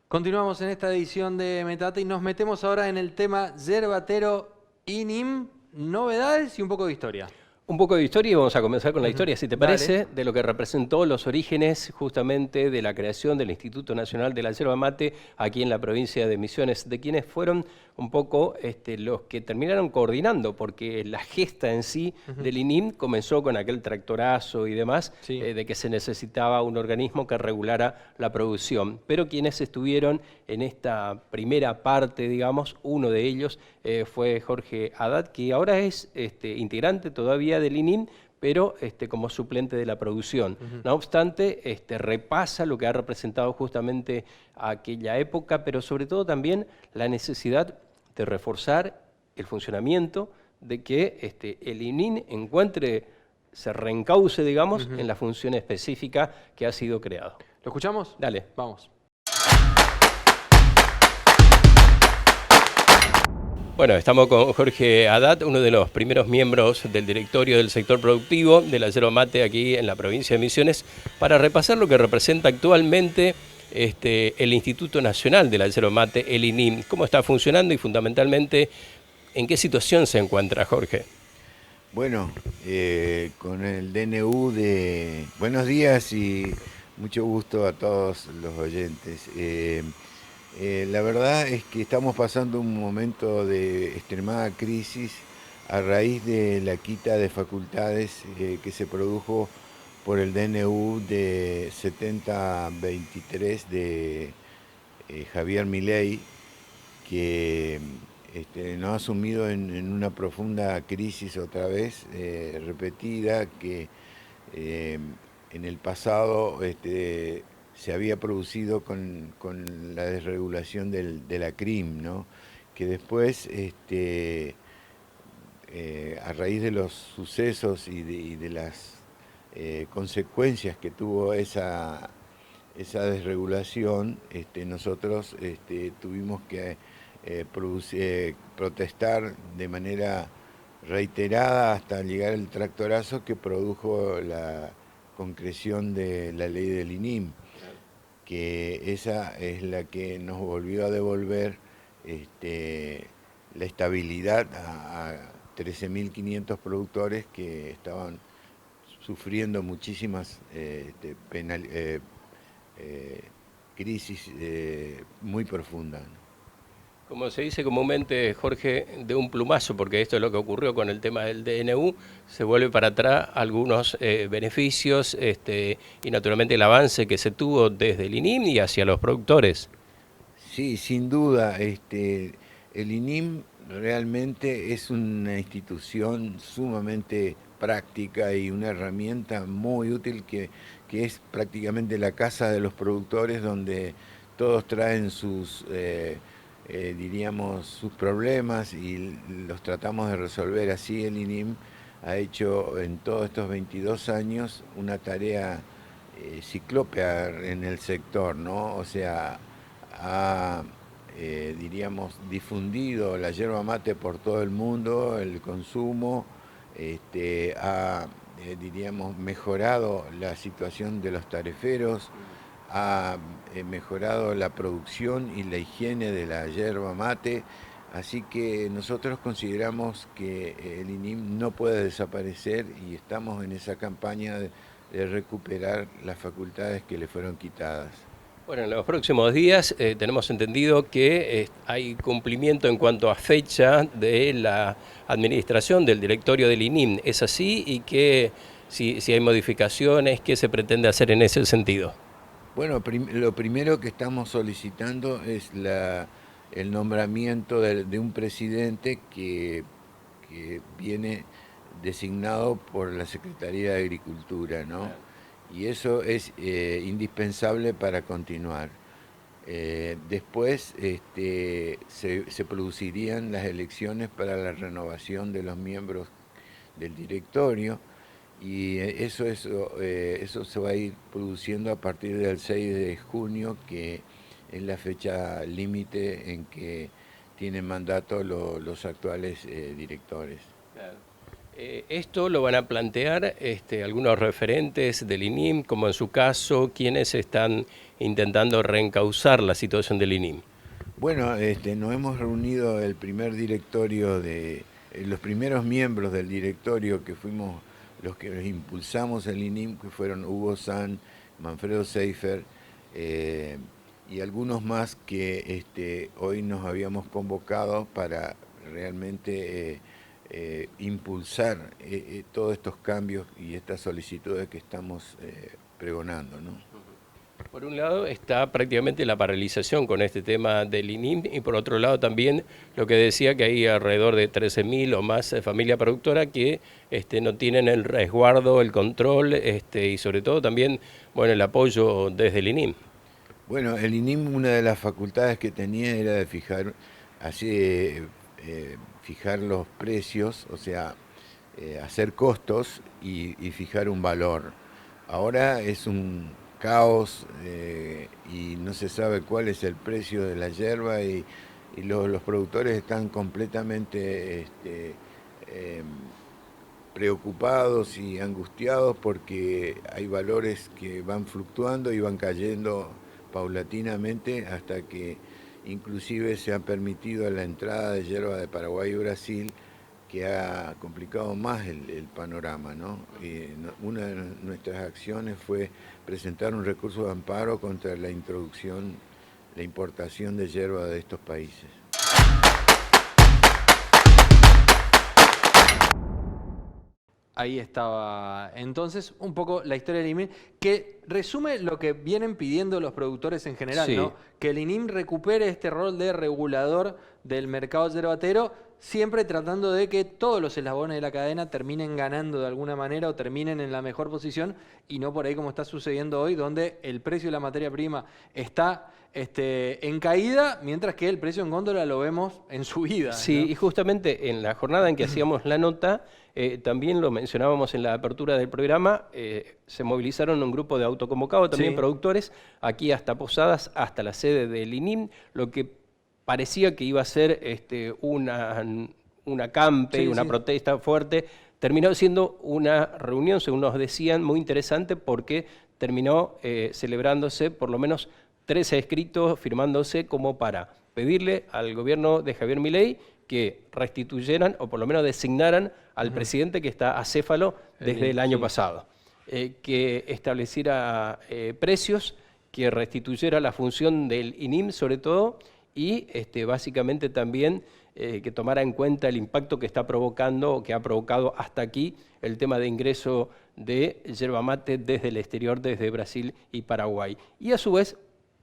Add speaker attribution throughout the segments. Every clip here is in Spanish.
Speaker 1: Continuamos en esta edición de Metate y nos metemos ahora en el tema Yerbatero INIM, novedades y un poco de historia.
Speaker 2: Un poco de historia y vamos a comenzar con la historia, si te
Speaker 1: Dale.
Speaker 2: parece, de lo que representó los orígenes justamente de la creación del Instituto Nacional de la Yerba Mate aquí en la provincia de Misiones, de quienes fueron un poco los que terminaron coordinando, porque la gesta en sí del INIM comenzó con aquel tractorazo y demás,
Speaker 1: Sí.
Speaker 2: de que se necesitaba un organismo que regulara la producción. Pero quienes estuvieron en esta primera parte, digamos, uno de ellos fue Jorge Haddad, que ahora es integrante todavía del INIM, pero como suplente de la producción. No obstante, repasa lo que ha representado justamente aquella época, pero sobre todo también la necesidad de reforzar el funcionamiento, de que el INIM se reencauce, digamos, en la función específica que ha sido creado.
Speaker 1: ¿Lo escuchamos?
Speaker 2: Dale.
Speaker 1: Vamos.
Speaker 2: Bueno, estamos con Jorge Haddad, uno de los primeros miembros del directorio del sector productivo de la yerba mate aquí en la provincia de Misiones, para repasar lo que representa actualmente el Instituto Nacional de la Yerba Mate, el INIM, cómo está funcionando y fundamentalmente en qué situación se encuentra, Jorge.
Speaker 3: Bueno, con el DNU de buenos días y mucho gusto a todos los oyentes. La verdad es que estamos pasando un momento de extremada crisis a raíz de la quita de facultades que se produjo por el DNU de 7023 de Javier Milei, que nos ha sumido en una profunda crisis otra vez, repetida, que en el pasado se había producido con la desregulación de la CRIM, ¿no? Que después, a raíz de los sucesos y de las consecuencias que tuvo esa desregulación, nosotros tuvimos que protestar de manera reiterada hasta llegar el tractorazo que produjo la concreción de la ley del INIM, que esa es la que nos volvió a devolver la estabilidad a 13.500 productores que estaban sufriendo muchísimas crisis muy profundas, ¿no?
Speaker 2: Como se dice comúnmente, Jorge, de un plumazo, porque esto es lo que ocurrió con el tema del DNU, se vuelve para atrás algunos beneficios y naturalmente el avance que se tuvo desde el INIM y hacia los productores.
Speaker 3: Sí, sin duda, el INIM realmente es una institución sumamente práctica y una herramienta muy útil que es prácticamente la casa de los productores, donde todos traen sus, diríamos, sus problemas y los tratamos de resolver. Así el INIM ha hecho en todos estos 22 años una tarea ciclópea en el sector, ¿no? O sea, ha, diríamos, difundido la yerba mate por todo el mundo, el consumo, ha, diríamos, mejorado la situación de los tareferos, ha mejorado la producción y la higiene de la yerba mate, así que nosotros consideramos que el INIM no puede desaparecer y estamos en esa campaña de recuperar las facultades que le fueron quitadas.
Speaker 2: Bueno, en los próximos días tenemos entendido que hay cumplimiento en cuanto a fecha de la administración del directorio del INIM. ¿Es así? Y que si hay modificaciones, ¿qué se pretende hacer en ese sentido?
Speaker 3: Bueno, lo primero que estamos solicitando es el nombramiento de un presidente que viene designado por la Secretaría de Agricultura, ¿no? Y eso es indispensable para continuar. Después se producirían las elecciones para la renovación de los miembros del directorio y eso se va a ir produciendo a partir del 6 de junio, que es la fecha límite en que tienen mandato los actuales directores.
Speaker 2: Claro. Esto lo van a plantear algunos referentes del INIM, como en su caso, quienes están intentando reencauzar la situación del INIM.
Speaker 3: Bueno, nos hemos reunido el primer directorio los primeros miembros del directorio que fuimos los que impulsamos el INIM, que fueron Hugo San, Manfredo Seifer y algunos más que hoy nos habíamos convocado para realmente impulsar todos estos cambios y estas solicitudes que estamos pregonando, ¿no?
Speaker 2: Por un lado está prácticamente la paralización con este tema del INIM y por otro lado también lo que decía que hay alrededor de 13.000 o más familias productoras que no tienen el resguardo, el control y sobre todo también el apoyo desde el INIM.
Speaker 3: Bueno, el INIM, una de las facultades que tenía era de fijar los precios, o sea, hacer costos y fijar un valor. Ahora es un caos y no se sabe cuál es el precio de la yerba y los productores están completamente preocupados y angustiados porque hay valores que van fluctuando y van cayendo paulatinamente hasta que inclusive se ha permitido la entrada de yerba de Paraguay y Brasil, que ha complicado más el panorama, ¿no? Una de nuestras acciones fue presentar un recurso de amparo contra la importación de yerba de estos países.
Speaker 1: Ahí estaba entonces un poco la historia del INIM, que resume lo que vienen pidiendo los productores en general,
Speaker 2: sí,
Speaker 1: ¿no? Que el INIM recupere este rol de regulador del mercado yerbatero, siempre tratando de que todos los eslabones de la cadena terminen ganando de alguna manera o terminen en la mejor posición y no por ahí como está sucediendo hoy, donde el precio de la materia prima está en caída, mientras que el precio en góndola lo vemos en subida.
Speaker 2: Sí,
Speaker 1: ¿no?
Speaker 2: y justamente en la jornada en que hacíamos la nota, también lo mencionábamos en la apertura del programa, se movilizaron un grupo de autoconvocados, también
Speaker 1: Sí.
Speaker 2: productores, aquí hasta Posadas, hasta la sede del INIM, lo que parecía que iba a ser una campe,
Speaker 1: Sí,
Speaker 2: una
Speaker 1: sí.
Speaker 2: protesta fuerte, terminó siendo una reunión, según nos decían, muy interesante porque terminó celebrándose por lo menos 13 escritos firmándose como para pedirle al gobierno de Javier Milei que restituyeran o por lo menos designaran al presidente que está acéfalo desde el año pasado, que estableciera precios, que restituyera la función del INIM sobre todo y básicamente también que tomara en cuenta el impacto que está provocando o que ha provocado hasta aquí el tema de ingreso de yerba mate desde el exterior, desde Brasil y Paraguay. Y a su vez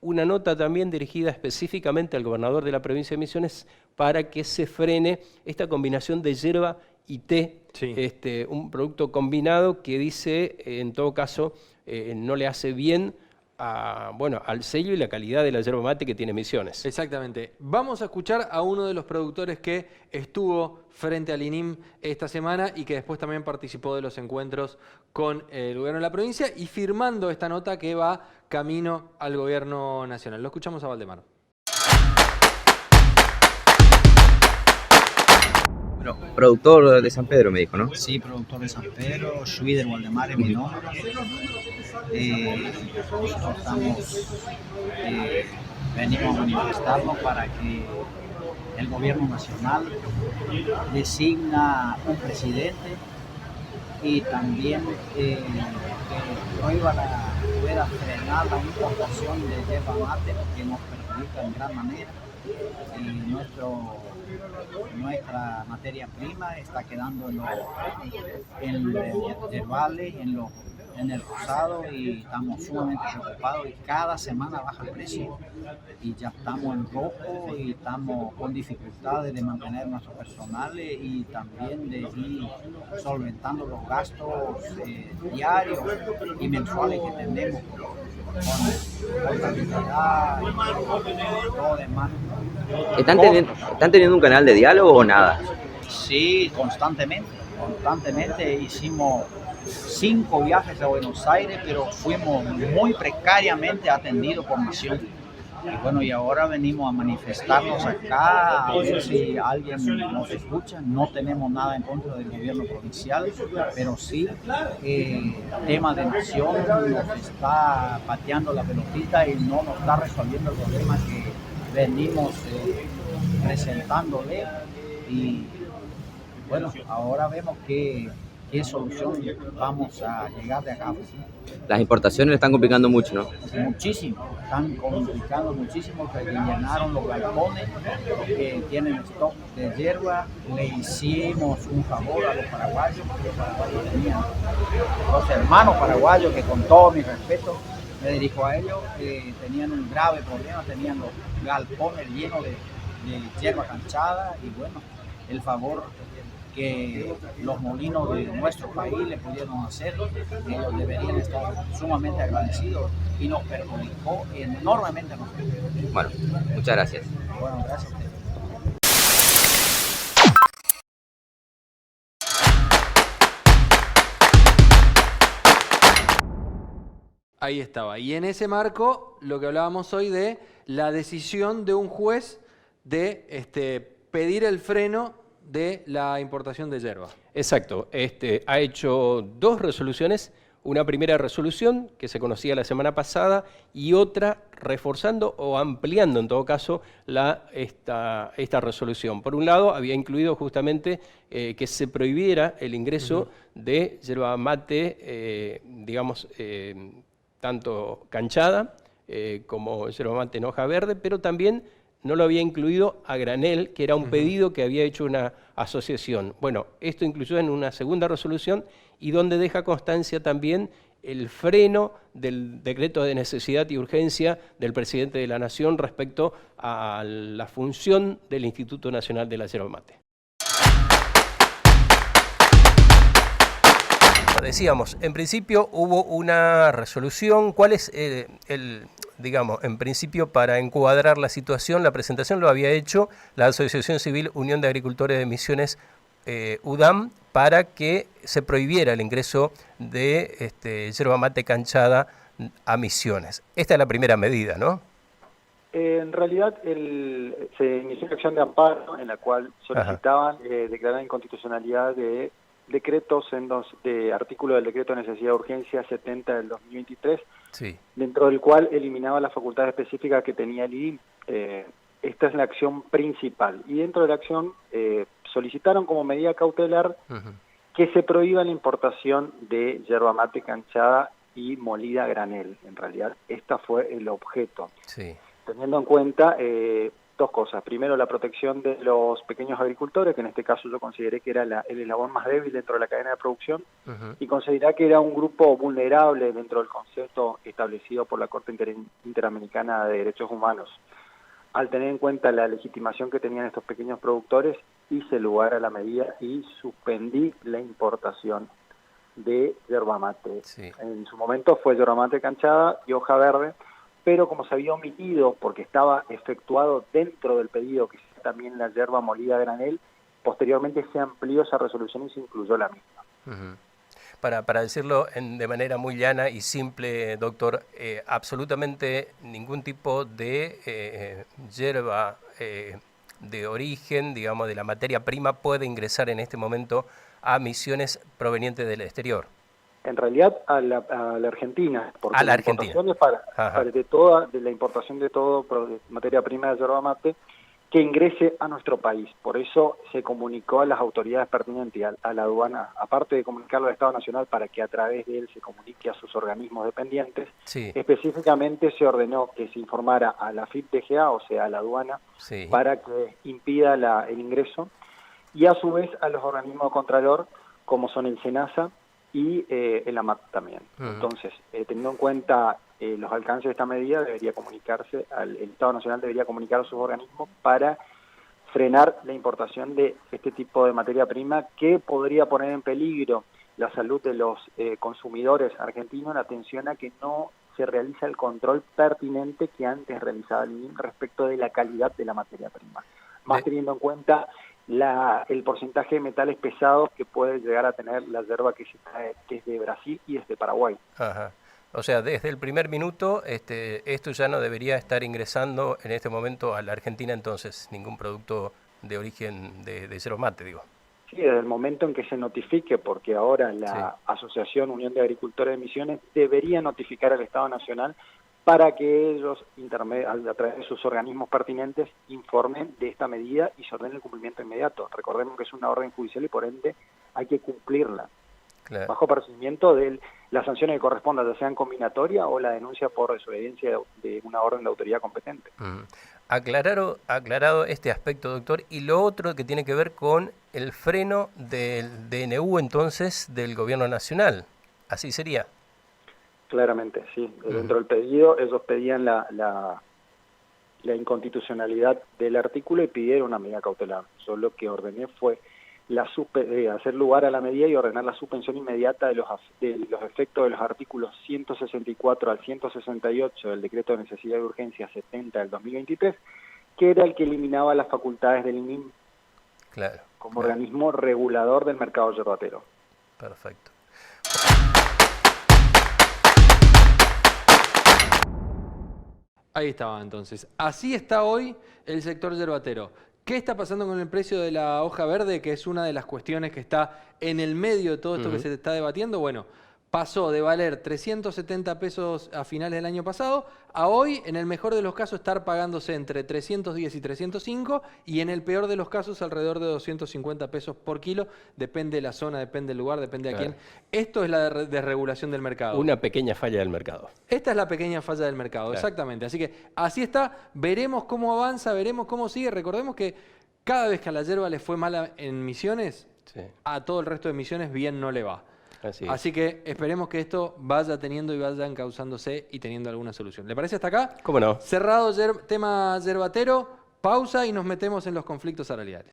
Speaker 2: una nota también dirigida específicamente al gobernador de la provincia de Misiones para que se frene esta combinación de yerba y té,
Speaker 1: Sí.
Speaker 2: Un producto combinado que dice, en todo caso, no le hace bien al sello y la calidad de la yerba mate que tiene Misiones.
Speaker 1: Exactamente. Vamos a escuchar a uno de los productores que estuvo frente al INIM esta semana y que después también participó de los encuentros con el gobierno de la provincia y firmando esta nota que va camino al gobierno nacional. Lo escuchamos a Valdemar.
Speaker 4: Bueno, productor de San Pedro me dijo, ¿no?
Speaker 5: Sí, productor de San Pedro, Schwider Waldemar es mi nombre. Nosotros venimos a manifestarnos para que el gobierno nacional designa un presidente y también que pueda frenar la importación de yerba mate que nos perjudica en gran manera. Nuestra materia prima está quedando en los yerbales, en el rosado y estamos sumamente preocupados y cada semana baja el precio y ya estamos en rojo y estamos con dificultades de mantener nuestros personales y también de ir solventando los gastos diarios y mensuales que tenemos con contabilidad y todo demás.
Speaker 4: ¿Están teniendo un canal de diálogo o nada?
Speaker 5: Sí, constantemente hicimos 5 viajes a Buenos Aires, pero fuimos muy precariamente atendidos por Nación. Y bueno, y ahora venimos a manifestarnos acá, a ver si alguien nos escucha. No tenemos nada en contra del gobierno provincial, pero sí, tema de nación nos está pateando la pelotita y no nos está resolviendo el problema que venimos presentándole. Y bueno, ahora vemos qué solución vamos a llegar de acá.
Speaker 4: Las importaciones le están complicando mucho, ¿no?
Speaker 5: Muchísimo, están complicando muchísimo, que llenaron los galpones que tienen stock de hierba. Le hicimos un favor a los paraguayos, porque los paraguayos tenían, los hermanos paraguayos, que con todo mi respeto me dirijo a ellos, tenían un grave problema, tenían los galpones llenos de hierba canchada, y bueno, el favor que los molinos de nuestro país le pudieron hacer, ellos deberían estar sumamente agradecidos, y nos perjudicó enormemente a nosotros.
Speaker 4: Bueno, muchas gracias.
Speaker 5: Bueno, gracias a ustedes.
Speaker 1: Ahí estaba. Y en ese marco, lo que hablábamos hoy de la decisión de un juez de pedir el freno de la importación de yerba.
Speaker 2: Exacto. Ha hecho 2 resoluciones. Una primera resolución que se conocía la semana pasada y otra reforzando o ampliando, en todo caso, esta resolución. Por un lado, había incluido justamente que se prohibiera el ingreso de yerba mate, tanto canchada como yerba mate en hoja verde, pero también no lo había incluido a granel, que era un pedido que había hecho una asociación. Bueno, esto incluyó en una segunda resolución y donde deja constancia también el freno del decreto de necesidad y urgencia del presidente de la Nación respecto a la función del Instituto Nacional de la Yerba Mate. Decíamos, en principio hubo una resolución. ¿Cuál es en principio, para encuadrar la situación? La presentación lo había hecho la Asociación Civil Unión de Agricultores de Misiones, UDAM, para que se prohibiera el ingreso de yerba mate canchada a Misiones. Esta es la primera medida, ¿no?
Speaker 6: En realidad se inició una acción de amparo en la cual solicitaban declarar inconstitucionalidad de decretos de artículo del decreto de necesidad de urgencia 70 del 2023,
Speaker 2: sí,
Speaker 6: dentro del cual eliminaba la facultad específica que tenía el IDIM. Esta es la acción principal, y dentro de la acción solicitaron como medida cautelar que se prohíba la importación de yerba mate canchada y molida a granel. En realidad, esta fue el objeto.
Speaker 2: Sí.
Speaker 6: Teniendo en cuenta 2 cosas. Primero, la protección de los pequeños agricultores, que en este caso yo consideré que era el eslabón más débil dentro de la cadena de producción, y consideré que era un grupo vulnerable dentro del concepto establecido por la Corte Interamericana de Derechos Humanos. Al tener en cuenta la legitimación que tenían estos pequeños productores, hice lugar a la medida y suspendí la importación de yerba mate.
Speaker 2: Sí.
Speaker 6: En su momento fue yerba mate canchada y hoja verde, pero como se había omitido porque estaba efectuado dentro del pedido que sea también la yerba molida a granel, posteriormente se amplió esa resolución y se incluyó la misma.
Speaker 2: Para decirlo de manera muy llana y simple, doctor, absolutamente ningún tipo de yerba de origen, digamos, de la materia prima puede ingresar en este momento a Misiones provenientes del exterior.
Speaker 6: En realidad a la Argentina, porque
Speaker 2: a la Argentina.
Speaker 6: De la importación de todo materia prima de yerba mate que ingrese a nuestro país. Por eso se comunicó a las autoridades pertinentes, a la aduana, aparte de comunicarlo al Estado Nacional para que a través de él se comunique a sus organismos dependientes.
Speaker 2: Sí.
Speaker 6: Específicamente se ordenó que se informara a la FIP-DGA, o sea, a la aduana,
Speaker 2: sí,
Speaker 6: para que impida el ingreso, y a su vez a los organismos de contralor, como son el SENASA y el AMAT también. Entonces, teniendo en cuenta los alcances de esta medida, debería comunicarse, el Estado Nacional debería comunicar a sus organismos para frenar la importación de este tipo de materia prima que podría poner en peligro la salud de los consumidores argentinos, en atención a que no se realiza el control pertinente que antes realizaba el INIM respecto de la calidad de la materia prima. Más teniendo en cuenta el porcentaje de metales pesados que puede llegar a tener la yerba que se trae desde Brasil y desde Paraguay.
Speaker 2: Ajá. O sea, desde el primer minuto, esto ya no debería estar ingresando en este momento a la Argentina, entonces, ningún producto de origen de yerba mate, digo.
Speaker 6: Sí, desde el momento en que se notifique, porque ahora la Asociación Unión de Agricultores de Misiones debería notificar al Estado Nacional para que ellos, a través de sus organismos pertinentes, informen de esta medida y se ordene el cumplimiento inmediato. Recordemos que es una orden judicial y por ende hay que cumplirla.
Speaker 2: Claro.
Speaker 6: Bajo procedimiento de las sanciones que correspondan, ya sean combinatoria o la denuncia por desobediencia de una orden de autoridad competente.
Speaker 2: Aclarado este aspecto, doctor, y lo otro que tiene que ver con el freno del DNU, entonces, del Gobierno Nacional. ¿Así sería?
Speaker 6: Claramente, sí. Dentro del pedido, ellos pedían la inconstitucionalidad del artículo y pidieron una medida cautelar. Yo lo que ordené fue hacer lugar a la medida y ordenar la suspensión inmediata de los efectos de los artículos 164 al 168 del Decreto de Necesidad y Urgencia 70 del 2023, que era el que eliminaba las facultades del INIM como organismo regulador del mercado yerbatero.
Speaker 2: Perfecto.
Speaker 1: Ahí estaba entonces. Así está hoy el sector yerbatero. ¿Qué está pasando con el precio de la hoja verde, que es una de las cuestiones que está en el medio de todo esto que se está debatiendo? Bueno, pasó de valer 370 pesos a finales del año pasado a hoy, en el mejor de los casos, estar pagándose entre 310 y 305 y en el peor de los casos alrededor de 250 pesos por kilo. Depende de la zona, depende del lugar, depende de quién. Esto es la desregulación del mercado.
Speaker 2: Una pequeña falla del mercado.
Speaker 1: Esta es la pequeña falla del mercado, exactamente. Así que así está, veremos cómo avanza, veremos cómo sigue. Recordemos que cada vez que a la yerba le fue mala en Misiones, a todo el resto de Misiones bien no le va. Así que esperemos que esto vaya teniendo y vaya encauzándose y teniendo alguna solución. ¿Le parece hasta acá?
Speaker 2: ¿Cómo no?
Speaker 1: Cerrado tema yerbatero, pausa y nos metemos en los conflictos salariales.